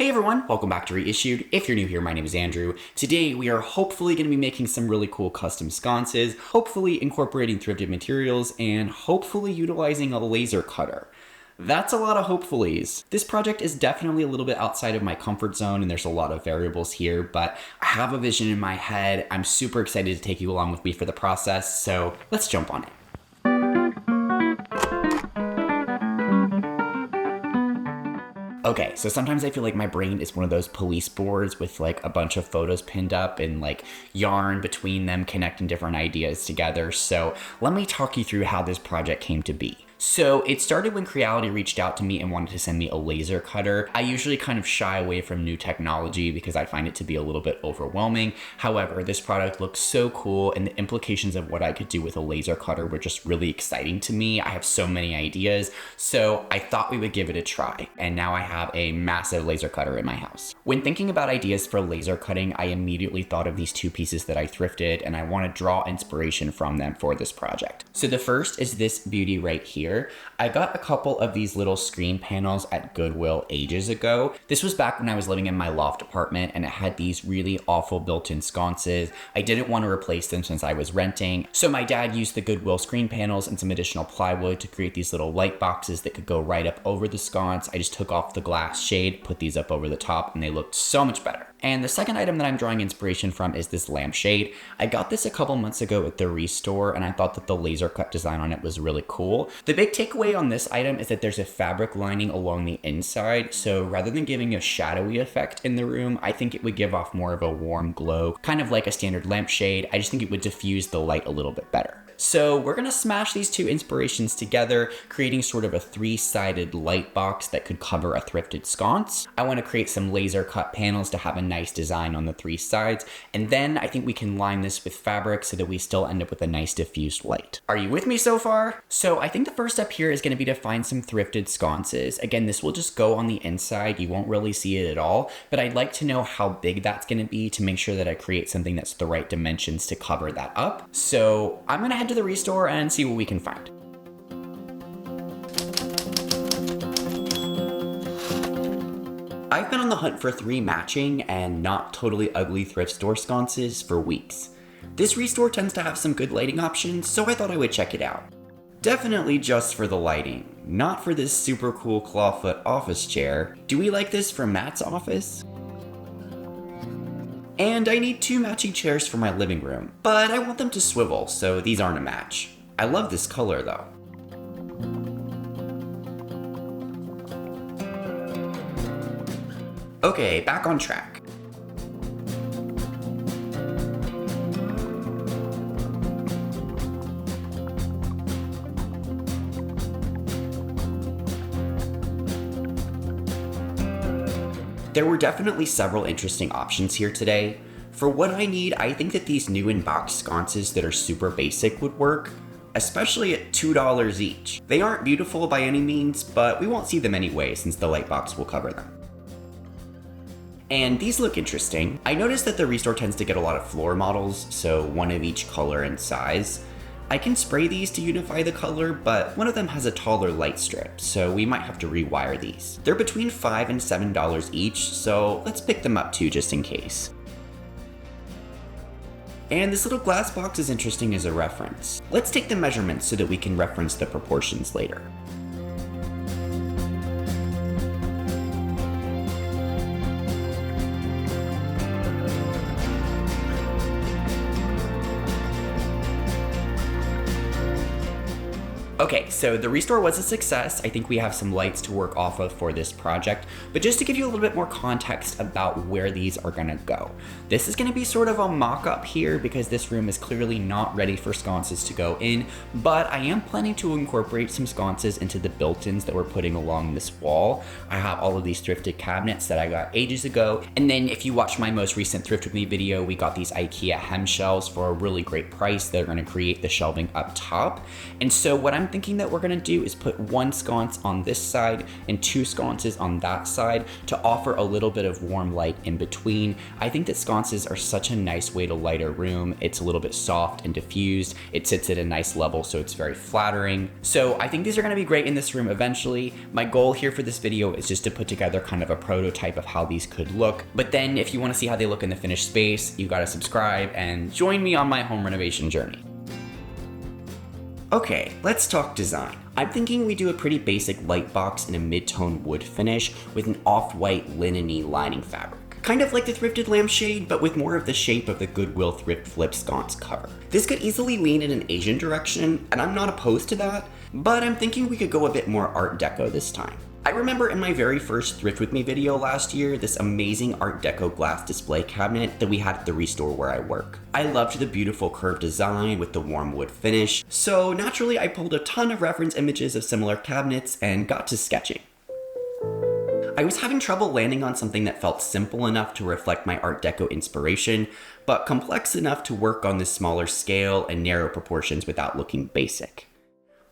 Hey everyone, welcome back to Reissued. If you're new here, my name is Andrew. Today we are hopefully going to be making some really cool custom sconces, hopefully incorporating thrifted materials, and hopefully utilizing a laser cutter. That's a lot of hopefullys. This project is definitely a little bit outside of my comfort zone and there's a lot of variables here, but I have a vision in my head. I'm super excited to take you along with me for the process, so let's jump on it. Okay, so sometimes I feel like my brain is one of those police boards with like a bunch of photos pinned up and like yarn between them connecting different ideas together. So let me talk you through how this project came to be. So it started when Creality reached out to me and wanted to send me a laser cutter. I usually kind of shy away from new technology because I find it to be a little bit overwhelming. However, this product looks so cool and the implications of what I could do with a laser cutter were just really exciting to me. I have so many ideas, so I thought we would give it a try. And now I have a massive laser cutter in my house. When thinking about ideas for laser cutting, I immediately thought of these two pieces that I thrifted and I want to draw inspiration from them for this project. So the first is this beauty right here. I got a couple of these little screen panels at Goodwill ages ago. This was back when I was living in my loft apartment and it had these really awful built-in sconces. I didn't want to replace them since I was renting. So my dad used the Goodwill screen panels and some additional plywood to create these little light boxes that could go right up over the sconce. I just took off the glass shade, put these up over the top, and they looked so much better. And the second item that I'm drawing inspiration from is this lampshade. I got this a couple months ago at the REISSUED store and I thought that the laser cut design on it was really cool. The big takeaway on this item is that there's a fabric lining along the inside, so rather than giving a shadowy effect in the room, I think it would give off more of a warm glow, kind of like a standard lampshade. I just think it would diffuse the light a little bit better. So we're gonna smash these two inspirations together, creating sort of a three-sided light box that could cover a thrifted sconce. I wanna create some laser cut panels to have a nice design on the three sides, and then I think we can line this with fabric so that we still end up with a nice diffused light. Are you with me so far? So I think the first step here is gonna be to find some thrifted sconces. Again, this will just go on the inside, you won't really see it at all, but I'd like to know how big that's gonna be to make sure that I create something that's the right dimensions to cover that up. So I'm gonna head to the REISSUED store and see what we can find. I've been on the hunt for 3 matching and not totally ugly thrift store sconces for weeks. This REISSUED store tends to have some good lighting options, so I thought I would check it out. Definitely just for the lighting, not for this super cool clawfoot office chair. Do we like this for Matt's office? And I need 2 matching chairs for my living room, but I want them to swivel, so these aren't a match. I love this color though. Okay, back on track. There were definitely several interesting options here today. For what I need, I think that these new in-box sconces that are super basic would work, especially at $2 each. They aren't beautiful by any means, but we won't see them anyway since the light box will cover them. And these look interesting. I noticed that the REISSUED store tends to get a lot of floor models, so one of each color and size. I can spray these to unify the color, but one of them has a taller light strip, so we might have to rewire these. They're between $5 and $7 each, so let's pick them up too just in case. And this little glass box is interesting as a reference. Let's take the measurements so that we can reference the proportions later. Okay, so the REISSUED store was a success. I think we have some lights to work off of for this project, but just to give you a little bit more context about where these are gonna go. This is gonna be sort of a mock-up here because this room is clearly not ready for sconces to go in, but I am planning to incorporate some sconces into the built-ins that we're putting along this wall. I have all of these thrifted cabinets that I got ages ago, and then if you watch my most recent Thrift With Me video, we got these IKEA hem shelves for a really great price that are gonna create the shelving up top. And so what I'm thinking that we're gonna do is put one sconce on this side and two sconces on that side to offer a little bit of warm light in between. I think that sconces are such a nice way to light a room. It's a little bit soft and diffused. It sits at a nice level, so it's very flattering. So I think these are gonna be great in this room eventually. My goal here for this video is just to put together kind of a prototype of how these could look. But then if you wanna see how they look in the finished space, you gotta subscribe and join me on my home renovation journey. Okay, let's talk design. I'm thinking we do a pretty basic light box in a mid-tone wood finish with an off-white linen-y lining fabric. Kind of like the thrifted lampshade, but with more of the shape of the Goodwill thrift flip sconce cover. This could easily lean in an Asian direction, and I'm not opposed to that, but I'm thinking we could go a bit more Art Deco this time. I remember in my very first Thrift With Me video last year, this amazing Art Deco glass display cabinet that we had at the REISSUED where I work. I loved the beautiful curved design with the warm wood finish, so naturally I pulled a ton of reference images of similar cabinets and got to sketching. I was having trouble landing on something that felt simple enough to reflect my Art Deco inspiration, but complex enough to work on this smaller scale and narrow proportions without looking basic.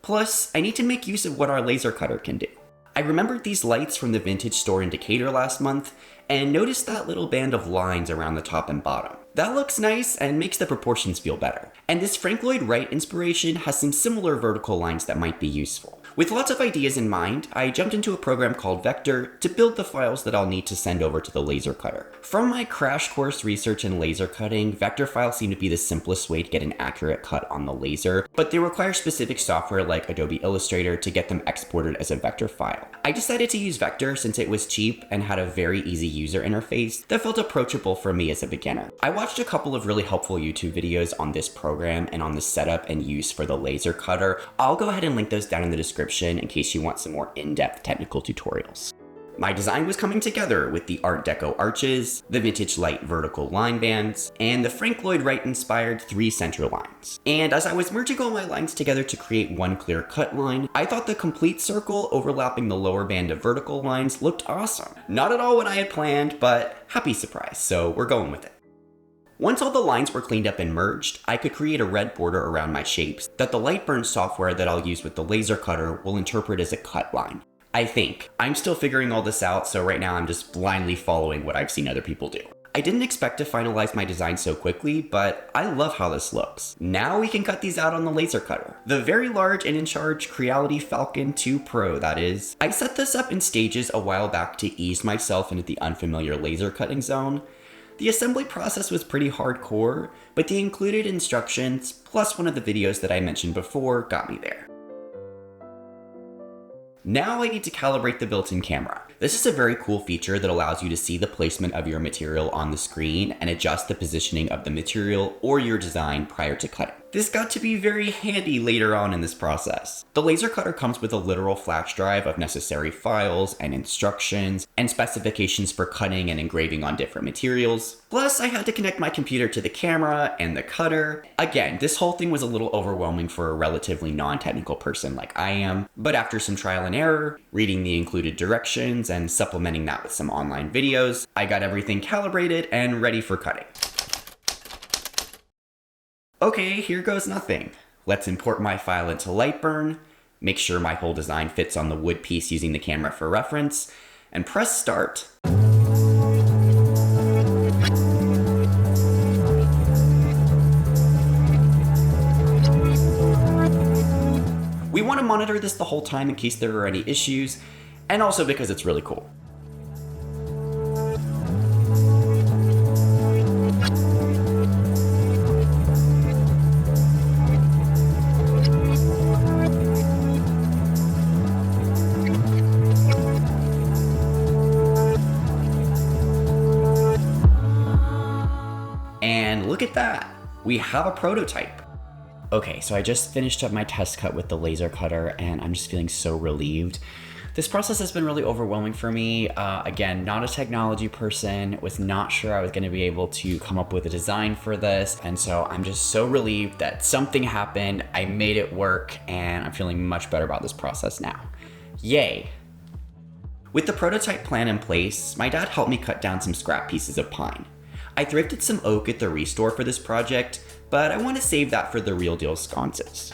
Plus, I need to make use of what our laser cutter can do. I remembered these lights from the vintage store in Decatur last month and noticed that little band of lines around the top and bottom. That looks nice and makes the proportions feel better. And this Frank Lloyd Wright inspiration has some similar vertical lines that might be useful. With lots of ideas in mind, I jumped into a program called Vectr to build the files that I'll need to send over to the laser cutter. From my crash course research in laser cutting, Vectr files seem to be the simplest way to get an accurate cut on the laser, but they require specific software like Adobe Illustrator to get them exported as a Vectr file. I decided to use Vectr since it was cheap and had a very easy user interface that felt approachable for me as a beginner. I watched a couple of really helpful YouTube videos on this program and on the setup and use for the laser cutter. I'll go ahead and link those down in the description in case you want some more in-depth technical tutorials. My design was coming together with the Art Deco arches, the vintage light vertical line bands, and the Frank Lloyd Wright inspired 3 center lines. And as I was merging all my lines together to create one clear cut line, I thought the complete circle overlapping the lower band of vertical lines looked awesome. Not at all what I had planned, but happy surprise, so we're going with it. Once all the lines were cleaned up and merged, I could create a red border around my shapes that the Lightburn software that I'll use with the laser cutter will interpret as a cut line. I think. I'm still figuring all this out, so right now I'm just blindly following what I've seen other people do. I didn't expect to finalize my design so quickly, but I love how this looks. Now we can cut these out on the laser cutter. The very large and in charge Creality Falcon 2 Pro, that is. I set this up in stages a while back to ease myself into the unfamiliar laser cutting zone. The assembly process was pretty hardcore, but the included instructions, plus one of the videos that I mentioned before, got me there. Now I need to calibrate the built-in camera. This is a very cool feature that allows you to see the placement of your material on the screen and adjust the positioning of the material or your design prior to cutting. This got to be very handy later on in this process. The laser cutter comes with a literal flash drive of necessary files and instructions and specifications for cutting and engraving on different materials. Plus, I had to connect my computer to the camera and the cutter. Again, this whole thing was a little overwhelming for a relatively non-technical person like I am, but after some trial and error, reading the included directions and supplementing that with some online videos, I got everything calibrated and ready for cutting. Okay, here goes nothing. Let's import my file into Lightburn, make sure my whole design fits on the wood piece using the camera for reference, and press start. We want to monitor this the whole time in case there are any issues, and also because it's really cool. And look at that, we have a prototype. Okay, so I just finished up my test cut with the laser cutter and I'm just feeling so relieved. This process has been really overwhelming for me. Again, not a technology person, was not sure I was gonna be able to come up with a design for this. And so I'm just so relieved that something happened, I made it work, and I'm feeling much better about this process now. Yay. With the prototype plan in place, my dad helped me cut down some scrap pieces of pine. I thrifted some oak at the REISSUED for this project, but I want to save that for the real deal sconces.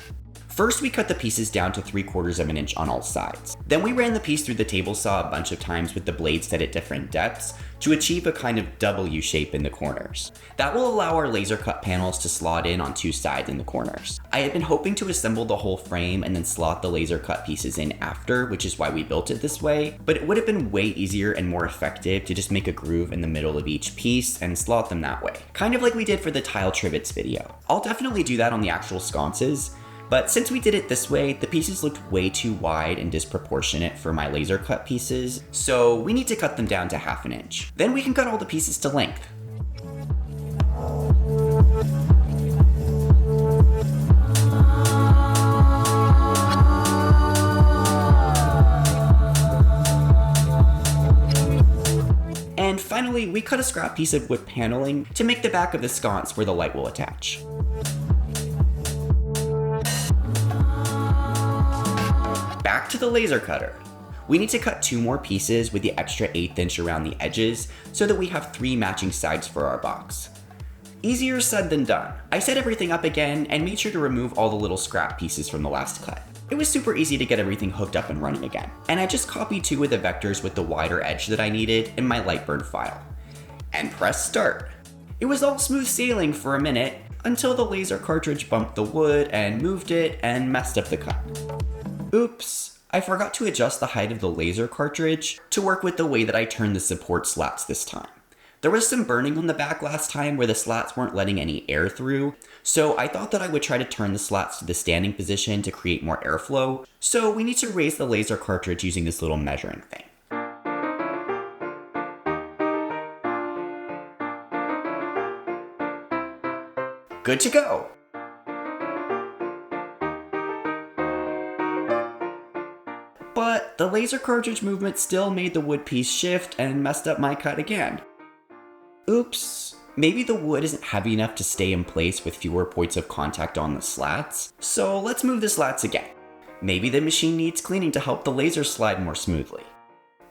First, we cut the pieces down to 3/4 of an inch on all sides. Then we ran the piece through the table saw a bunch of times with the blades set at different depths to achieve a kind of W shape in the corners. That will allow our laser cut panels to slot in on 2 sides in the corners. I had been hoping to assemble the whole frame and then slot the laser cut pieces in after, which is why we built it this way, but it would have been way easier and more effective to just make a groove in the middle of each piece and slot them that way. Kind of like we did for the tile trivets video. I'll definitely do that on the actual sconces, but since we did it this way, the pieces looked way too wide and disproportionate for my laser cut pieces, so we need to cut them down to 1/2 inch. Then we can cut all the pieces to length. And finally, we cut a scrap piece of wood paneling to make the back of the sconce where the light will attach. Back to the laser cutter. We need to cut 2 more pieces with the extra 1/8 inch around the edges so that we have 3 matching sides for our box. Easier said than done. I set everything up again and made sure to remove all the little scrap pieces from the last cut. It was super easy to get everything hooked up and running again. And I just copied 2 of the vectors with the wider edge that I needed in my Lightburn file. And press start. It was all smooth sailing for a minute until the laser cartridge bumped the wood and moved it and messed up the cut. Oops, I forgot to adjust the height of the laser cartridge to work with the way that I turned the support slats this time. There was some burning on the back last time where the slats weren't letting any air through, so I thought that I would try to turn the slats to the standing position to create more airflow, so we need to raise the laser cartridge using this little measuring thing. Good to go! But the laser cartridge movement still made the wood piece shift and messed up my cut again. Oops, maybe the wood isn't heavy enough to stay in place with fewer points of contact on the slats, so let's move the slats again. Maybe the machine needs cleaning to help the laser slide more smoothly.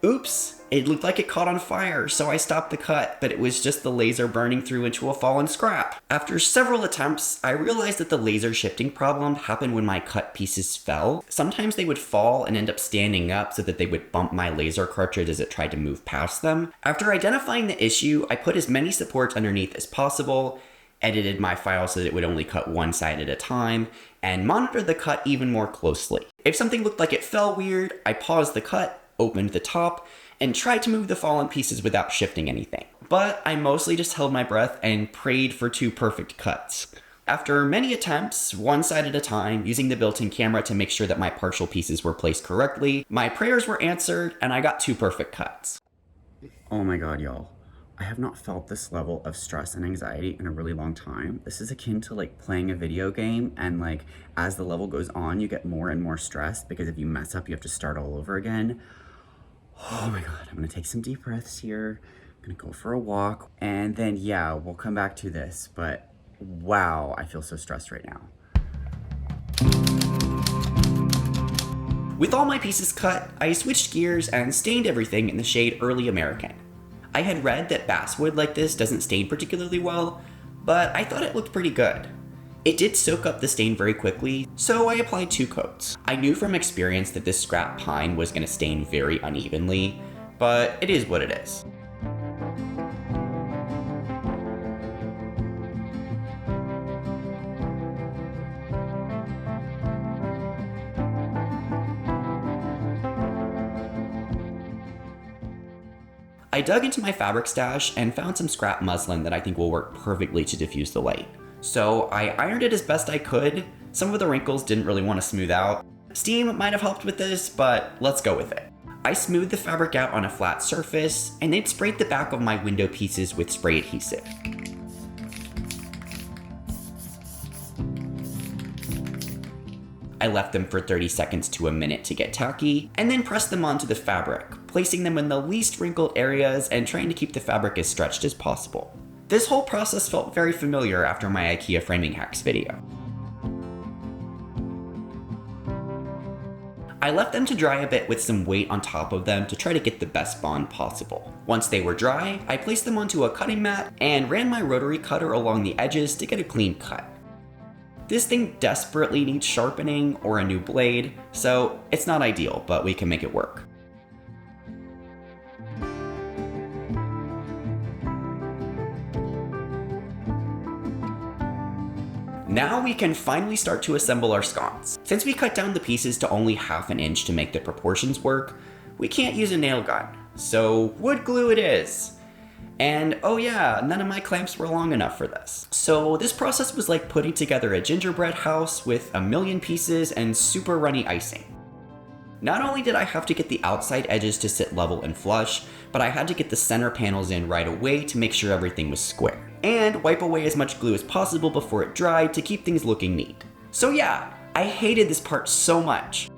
Oops, it looked like it caught on fire, so I stopped the cut, but it was just the laser burning through into a fallen scrap. After several attempts, I realized that the laser shifting problem happened when my cut pieces fell. Sometimes they would fall and end up standing up so that they would bump my laser cartridge as it tried to move past them. After identifying the issue, I put as many supports underneath as possible, edited my file so that it would only cut one side at a time, and monitored the cut even more closely. If something looked like it fell weird, I paused the cut, opened the top, and tried to move the fallen pieces without shifting anything. But I mostly just held my breath and prayed for 2 perfect cuts. After many attempts, one side at a time, using the built-in camera to make sure that my partial pieces were placed correctly, my prayers were answered and I got 2 perfect cuts. Oh my god, y'all. I have not felt this level of stress and anxiety in a really long time. This is akin to like playing a video game and like as the level goes on, you get more and more stressed because if you mess up, you have to start all over again. Oh my god, I'm gonna take some deep breaths here. I'm gonna go for a walk, and then yeah, we'll come back to this, but wow, I feel so stressed right now. With all my pieces cut, I switched gears and stained everything in the shade Early American. I had read that basswood like this doesn't stain particularly well, but I thought it looked pretty good. It did soak up the stain very quickly, so I applied 2 coats. I knew from experience that this scrap pine was going to stain very unevenly, but it is what it is. I dug into my fabric stash and found some scrap muslin that I think will work perfectly to diffuse the light. So I ironed it as best I could. Some of the wrinkles didn't really want to smooth out. Steam might have helped with this, but let's go with it. I smoothed the fabric out on a flat surface and then sprayed the back of my window pieces with spray adhesive. I left them for 30 seconds to a minute to get tacky, and then pressed them onto the fabric, placing them in the least wrinkled areas and trying to keep the fabric as stretched as possible. This whole process felt very familiar after my IKEA framing hacks video. I left them to dry a bit with some weight on top of them to try to get the best bond possible. Once they were dry, I placed them onto a cutting mat and ran my rotary cutter along the edges to get a clean cut. This thing desperately needs sharpening or a new blade, so it's not ideal, but we can make it work. Now we can finally start to assemble our sconce. Since we cut down the pieces to only 1/2 inch to make the proportions work, we can't use a nail gun, so wood glue it is. And oh yeah, none of my clamps were long enough for this. So this process was like putting together a gingerbread house with a million pieces and super runny icing. Not only did I have to get the outside edges to sit level and flush, but I had to get the center panels in right away to make sure everything was square. And wipe away as much glue as possible before it dried to keep things looking neat. So yeah, I hated this part so much.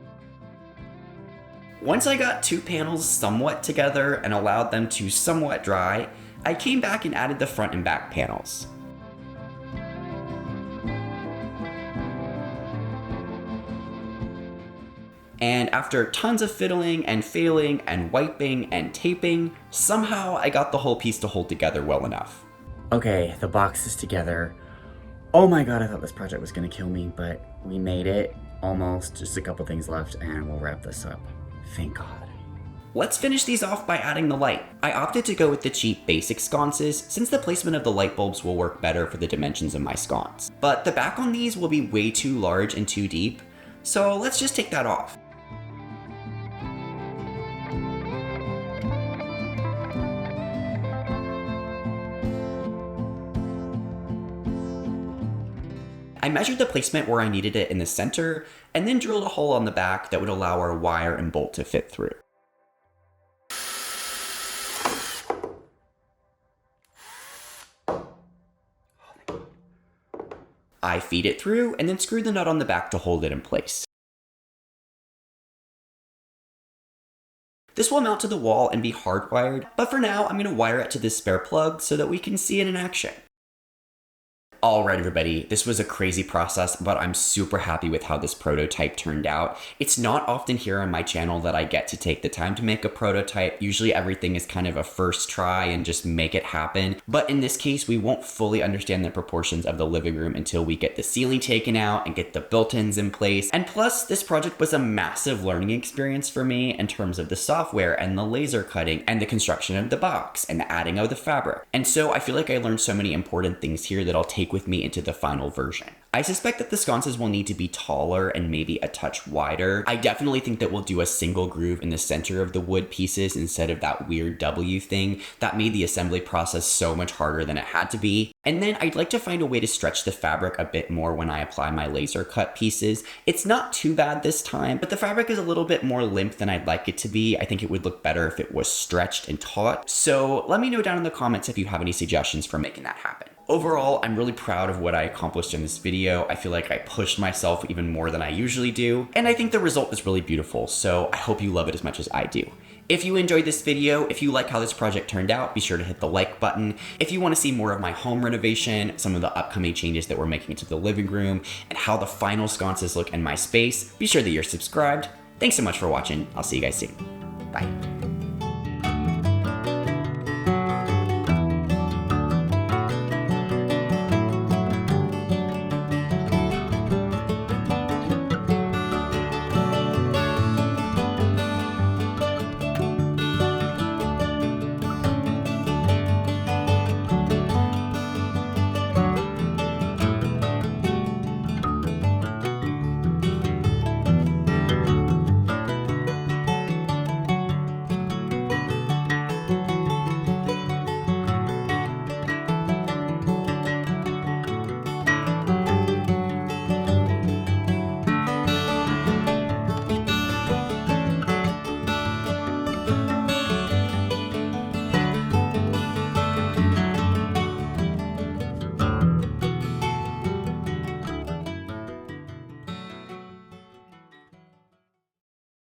Once I got 2 panels somewhat together and allowed them to somewhat dry, I came back and added the front and back panels. And after tons of fiddling and failing and wiping and taping, somehow I got the whole piece to hold together well enough. Okay, the box is together. Oh my god, I thought this project was gonna kill me, but we made it. Almost, just a couple things left and we'll wrap this up. Thank god. Let's finish these off by adding the light. I opted to go with the cheap basic sconces since the placement of the light bulbs will work better for the dimensions of my sconce. But the back on these will be way too large and too deep, so let's just take that off. I measured the placement where I needed it in the center, and then drilled a hole on the back that would allow our wire and bolt to fit through. I feed it through, and then screw the nut on the back to hold it in place. This will mount to the wall and be hardwired, but for now I'm going to wire it to this spare plug so that we can see it in action. Alright everybody, this was a crazy process, but I'm super happy with how this prototype turned out. It's not often here on my channel that I get to take the time to make a prototype. Usually everything is kind of a first try and just make it happen. But in this case, we won't fully understand the proportions of the living room until we get the ceiling taken out and get the built-ins in place. And plus, this project was a massive learning experience for me in terms of the software and the laser cutting and the construction of the box and the adding of the fabric. And so I feel like I learned so many important things here that I'll take with me into the final version. I suspect that the sconces will need to be taller and maybe a touch wider. I definitely think that we'll do a single groove in the center of the wood pieces instead of that weird W thing that made the assembly process so much harder than it had to be. And then I'd like to find a way to stretch the fabric a bit more when I apply my laser cut pieces. It's not too bad this time, but the fabric is a little bit more limp than I'd like it to be. I think it would look better if it was stretched and taut. So let me know down in the comments if you have any suggestions for making that happen. Overall, I'm really proud of what I accomplished in this video. I feel like I pushed myself even more than I usually do, and I think the result is really beautiful, so I hope you love it as much as I do. If you enjoyed this video, if you like how this project turned out, be sure to hit the like button. If you want to see more of my home renovation, some of the upcoming changes that we're making to the living room, and how the final sconces look in my space, be sure that you're subscribed. Thanks so much for watching. I'll see you guys soon. Bye.